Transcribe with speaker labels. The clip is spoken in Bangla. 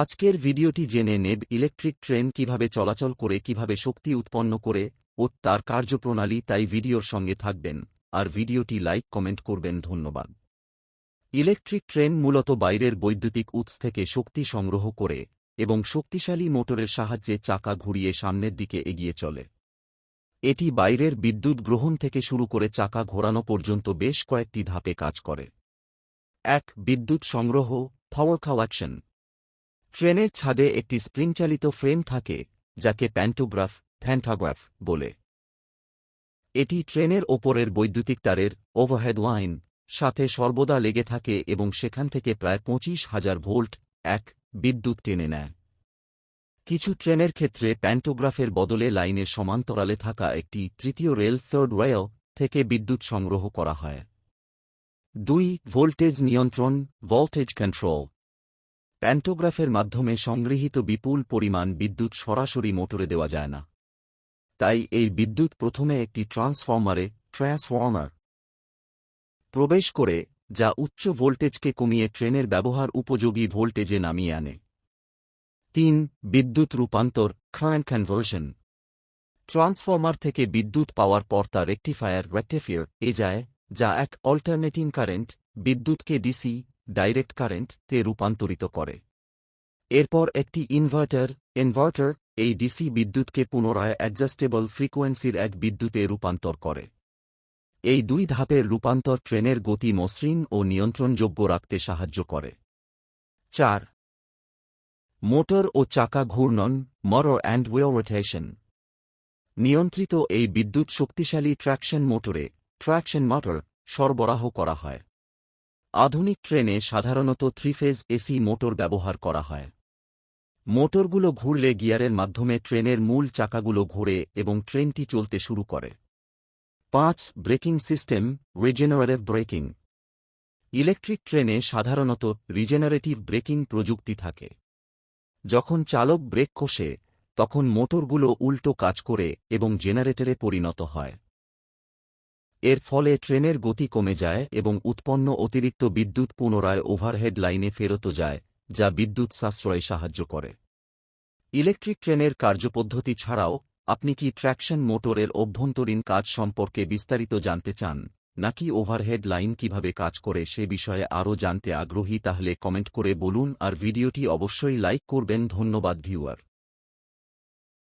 Speaker 1: আজকের ভিডিওটি জেনে নেব ইলেকট্রিক ট্রেন কিভাবে চলাচল করে, কিভাবে শক্তি উৎপন্ন করে ও তার কার্যপ্রণালী। তাই ভিডিওর সঙ্গে থাকবেন আর ভিডিওটি লাইক কমেন্ট করবেন। ধন্যবাদ। ইলেকট্রিক ট্রেন মূলত বাইরের বৈদ্যুতিক উৎস থেকে শক্তি সংগ্রহ করে এবং শক্তিশালী মোটরের সাহায্যে চাকা ঘুরিয়ে সামনের দিকে এগিয়ে চলে। এটি বাইরের বিদ্যুৎ গ্রহণ থেকে শুরু করে চাকা ঘোরানো পর্যন্ত বেশ কয়েকটি ধাপে কাজ করে। ১. বিদ্যুৎ সংগ্রহ, পাওয়ার কালেকশন। ট্রেনের ছাদে একটি স্প্রিংচালিত ফ্রেম থাকে যাকে প্যান্টোগ্রাফ বলে। এটি ট্রেনের ওপরের বৈদ্যুতিক তারের ওভারহেড লাইন সাথে সর্বদা লেগে থাকে এবং সেখান থেকে প্রায় 25,000 ভোল্ট বিদ্যুৎ টেনে নেয়। কিছু ট্রেনের ক্ষেত্রে প্যান্টোগ্রাফের বদলে লাইনের সমান্তরালে থাকা একটি তৃতীয় রেল থেকে বিদ্যুৎ সংগ্রহ করা হয়। ২. ভোল্টেজ নিয়ন্ত্রণ, ভোল্টেজ কন্ট্রোল। প্যান্টোগ্রাফের মাধ্যমে সংগৃহীত বিপুল পরিমাণ বিদ্যুৎ সরাসরি মোটরে দেওয়া যায় না। তাই এই বিদ্যুৎ প্রথমে একটি ট্রান্সফর্মারে প্রবেশ করে, যা উচ্চ ভোল্টেজকে কমিয়ে ট্রেনের ব্যবহার উপযোগী ভোল্টেজে নামিয়ে আনে। ৩. বিদ্যুৎ রূপান্তর, কারেন্ট কনভার্সন। ট্রান্সফর্মার থেকে বিদ্যুৎ পাওয়ার পর তা রেকটিফায়ার যায়, যা এক অল্টারনেটিং কারেন্ট বিদ্যুৎকে ডিসি ডাইরেক্ট কারেন্ট-তে রূপান্তরিত করে। এরপর একটি ইনভার্টার এই ডিসি বিদ্যুৎকে পুনরায় অ্যাডজাস্টেবল ফ্রিকোয়েন্সির এক বিদ্যুতে রূপান্তর করে। এই দুই ধাপের রূপান্তর ট্রেনের গতি মসৃণ ও নিয়ন্ত্রণযোগ্য রাখতে সাহায্য করে। ৪. মোটর ও চাকা ঘূর্ণন, মোটর অ্যান্ড হুইল রোটেশন। নিয়ন্ত্রিত এই বিদ্যুৎ শক্তিশালী ট্র্যাকশন মোটর সরবরাহ করা হয়। আধুনিক ট্রেনে সাধারণত 3-ফেজ এসি মোটর ব্যবহার করা হয়। মোটরগুলো ঘুরলে গিয়ারের মাধ্যমে ট্রেনের মূল চাকাগুলো ঘোরে এবং ট্রেনটি চলতে শুরু করে। ৫. Braking system, regenerative breaking. Electric ট্রেনে সাধারণত রিজেনারেটিভ ব্রেকিং প্রযুক্তি থাকে। যখন চালক ব্রেক কষে, তখন মোটরগুলো উল্টো কাজ করে এবং জেনারেটরে পরিণত হয়। এর ফলে ট্রেনের গতি কমে যায় এবং উৎপন্ন অতিরিক্ত বিদ্যুৎ পুনরায় ওভারহেড লাইনে ফেরত যায়, যা বিদ্যুৎ সাশ্রয়ে সাহায্য করে। ইলেকট্রিক ট্রেনের কার্যপদ্ধতি ছাড়াও আপনি কি ট্র্যাকশন মোটরের অভ্যন্তরীণ কাজ সম্পর্কে বিস্তারিত জানতে চান, নাকি ওভারহেড লাইন কিভাবে কাজ করে সে বিষয়ে আরও জানতে আগ্রহী? তাহলে কমেন্ট করে বলুন আর ভিডিওটি অবশ্যই লাইক করবেন। ধন্যবাদ ভিউয়ার।